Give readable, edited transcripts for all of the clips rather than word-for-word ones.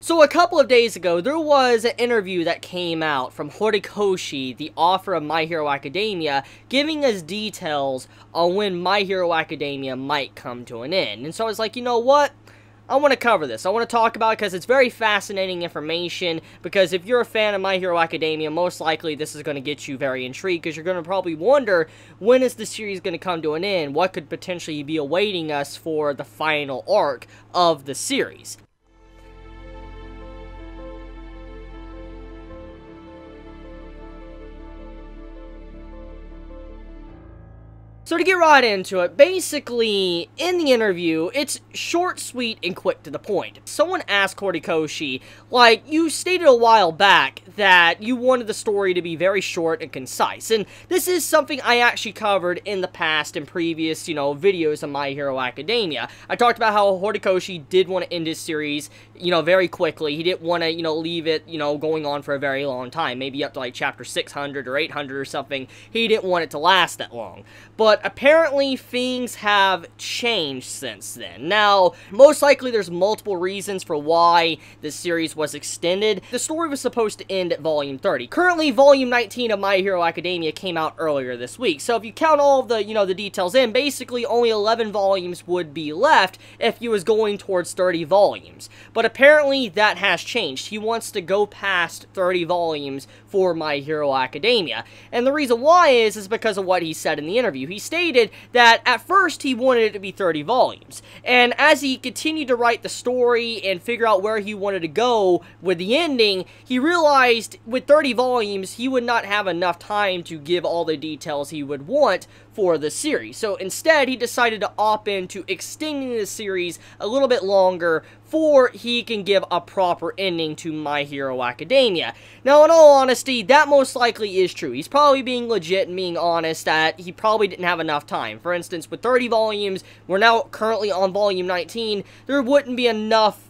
So a couple of days ago, there was an interview that came out from Horikoshi, the author of My Hero Academia, giving us details on when My Hero Academia might come to an end. And so I was like, you know what? I want to cover this. I want to talk about it because it's very fascinating information, because if you're a fan of My Hero Academia, most likely this is going to get you very intrigued, because you're going to probably wonder, when is the series going to come to an end? What could potentially be awaiting us for the final arc of the series? So to get right into it, basically, in the interview, it's short, sweet, and quick to the point. Someone asked Horikoshi, like, you stated a while back that you wanted the story to be very short and concise, and this is something I actually covered in the past in previous, videos of My Hero Academia. I talked about how Horikoshi did want to end his series, very quickly. He didn't want to, leave it, going on for a very long time, maybe up to, like, chapter 600 or 800 or something. He didn't want it to last that long. But apparently things have changed since then. Now, most likely there's multiple reasons for why this series was extended. The story was supposed to end at Volume 30. Currently, Volume 19 of My Hero Academia came out earlier this week. So if you count all of the, the details in, basically only 11 volumes would be left if he was going towards 30 volumes. But apparently that has changed. He wants to go past 30 volumes for My Hero Academia. And the reason why is because of what he said in the interview. He stated that at first he wanted it to be 30 volumes, and as he continued to write the story and figure out where he wanted to go with the ending, he realized with 30 volumes he would not have enough time to give all the details he would want for the series. So instead, he decided to opt into extending the series a little bit longer before he can give a proper ending to My Hero Academia. Now, in all honesty, that most likely is true. He's probably being legit and being honest that he probably didn't have enough time. For instance, with 30 volumes, we're now currently on volume 19, there wouldn't be enough,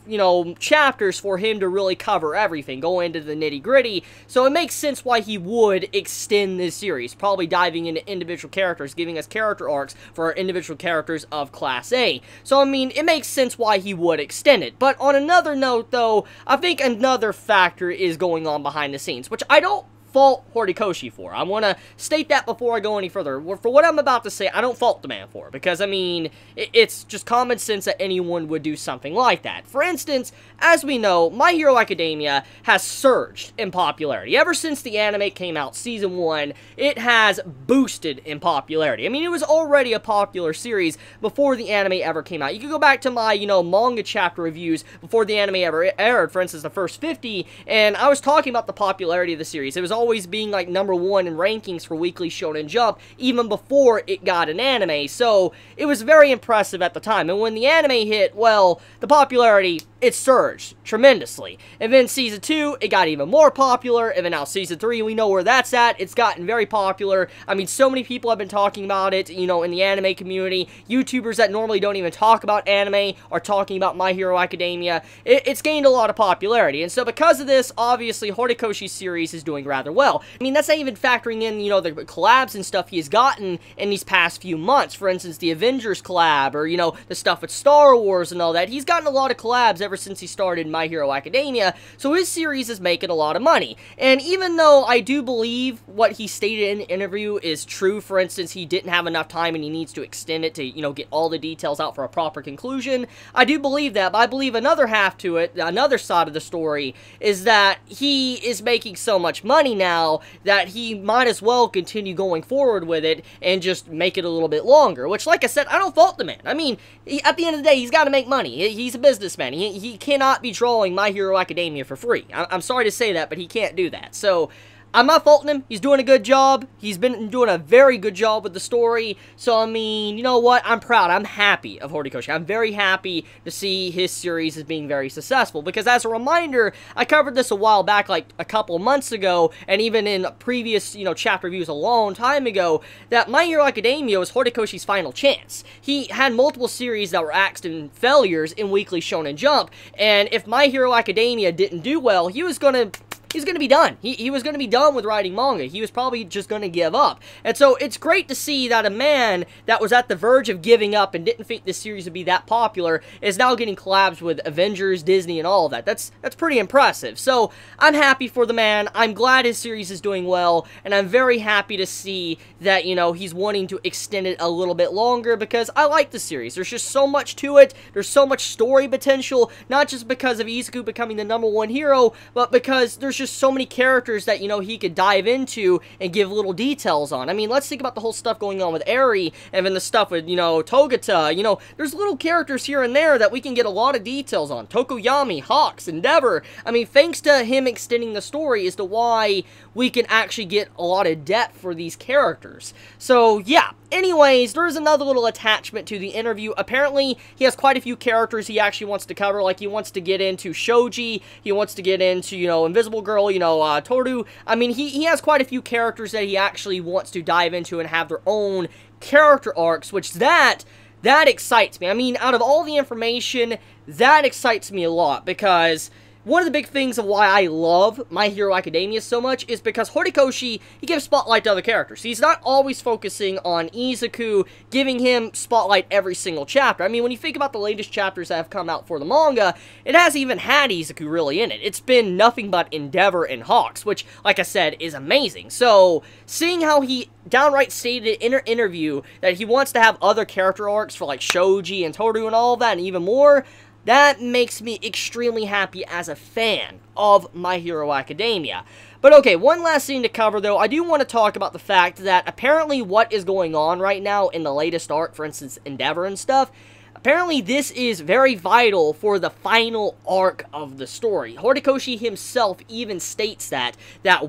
chapters for him to really cover everything, go into the nitty-gritty, so it makes sense why he would extend this series, probably diving into individual characters, giving us character arcs for our individual characters of Class A. So, I mean, it makes sense why he would extend it. But on another note, though, I think another factor is going on behind the scenes, which I don't fault Horikoshi for. I want to state that before I go any further. For what I'm about to say, I don't fault the man for it, because, I mean, it's just common sense that anyone would do something like that. For instance, as we know, My Hero Academia has surged in popularity. Ever since the anime came out, Season 1, it has boosted in popularity. I mean, it was already a popular series before the anime ever came out. You can go back to my, manga chapter reviews before the anime ever aired, for instance, the first 50, and I was talking about the popularity of the series. It was always being like #1 in rankings for Weekly Shonen Jump even before it got an anime, so it was very impressive at the time. And when the anime hit, well, the popularity, it surged tremendously. And then Season 2, it got even more popular, and then now Season 3, we know where that's at. It's gotten very popular. I mean, so many people have been talking about it, in the anime community. YouTubers that normally don't even talk about anime are talking about My Hero Academia. It's gained a lot of popularity, and so because of this, obviously, Horikoshi's series is doing rather well. I mean, that's not even factoring in, the collabs and stuff he has gotten in these past few months. For instance, the Avengers collab, or, the stuff with Star Wars and all that. He's gotten a lot of collabs ever since he started My Hero Academia, so his series is making a lot of money. And even though I do believe what he stated in the interview is true, for instance, he didn't have enough time and he needs to extend it to, get all the details out for a proper conclusion, I do believe that, but I believe another half to it, another side of the story, is that he is making so much money now that he might as well continue going forward with it and just make it a little bit longer, which, like I said, I don't fault the man. I mean, at the end of the day, he's got to make money. He's a businessman. He cannot be drawing My Hero Academia for free. I'm sorry to say that, but he can't do that. So, I'm not faulting him. He's doing a good job. He's been doing a very good job with the story. So, I mean, you know what? I'm proud. I'm happy of Horikoshi. I'm very happy to see his series as being very successful. Because as a reminder, I covered this a while back, like a couple months ago, and even in previous, chapter reviews a long time ago, that My Hero Academia was Horikoshi's final chance. He had multiple series that were axed in failures in Weekly Shonen Jump, and if My Hero Academia didn't do well, he was gonna he's going to be done. He was going to be done with writing manga. He was probably just going to give up. And so it's great to see that a man that was at the verge of giving up and didn't think this series would be that popular is now getting collabs with Avengers, Disney, and all of that. That's pretty impressive. So I'm happy for the man. I'm glad his series is doing well, and I'm very happy to see that, you know, he's wanting to extend it a little bit longer because I like the series. There's just so much to it. There's so much story potential, not just because of Izuku becoming the #1 hero, but because there's just so many characters that, you know, he could dive into and give little details on. I mean, let's think about the whole stuff going on with Eri, and then the stuff with, you know, Togata. You know, there's little characters here and there that we can get a lot of details on. Tokoyami, Hawks, Endeavor. I mean, thanks to him extending the story as to why we can actually get a lot of depth for these characters. So, yeah. Anyways, there's another little attachment to the interview. Apparently, he has quite a few characters he actually wants to cover. Like, he wants to get into Shoji. He wants to get into, you know, Invisible Girl, you know, Toru. I mean, he has quite a few characters that he actually wants to dive into and have their own character arcs, which that excites me. I mean, out of all the information, that excites me a lot, because one of the big things of why I love My Hero Academia so much is because Horikoshi, he gives spotlight to other characters. He's not always focusing on Izuku, giving him spotlight every single chapter. I mean, when you think about the latest chapters that have come out for the manga, it hasn't even had Izuku really in it. It's been nothing but Endeavor and Hawks, which, like I said, is amazing. So, seeing how he downright stated in an interview that he wants to have other character arcs for, like, Shoji and Toru and all of that, and even more, that makes me extremely happy as a fan of My Hero Academia. But okay, one last thing to cover though, I do want to talk about the fact that apparently what is going on right now in the latest arc, for instance, Endeavor and stuff, apparently this is very vital for the final arc of the story. Horikoshi himself even states that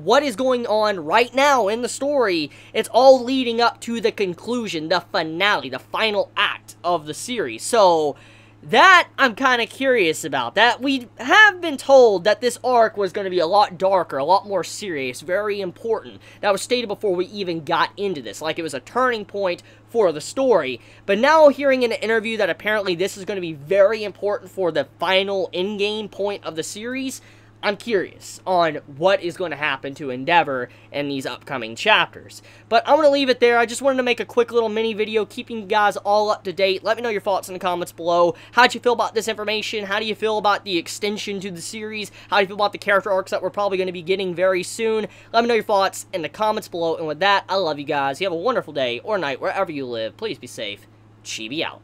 what is going on right now in the story, it's all leading up to the conclusion, the finale, the final act of the series. So that I'm kind of curious about. That we have been told that this arc was going to be a lot darker, a lot more serious, very important. That was stated before we even got into this, like it was a turning point for the story. But now hearing in an interview that apparently this is going to be very important for the final in-game point of the series, I'm curious on what is going to happen to Endeavor in these upcoming chapters. But I'm going to leave it there. I just wanted to make a quick little mini video keeping you guys all up to date. Let me know your thoughts in the comments below. How'd you feel about this information? How do you feel about the extension to the series? How do you feel about the character arcs that we're probably going to be getting very soon? Let me know your thoughts in the comments below. And with that, I love you guys. You have a wonderful day or night wherever you live. Please be safe. Chibi out.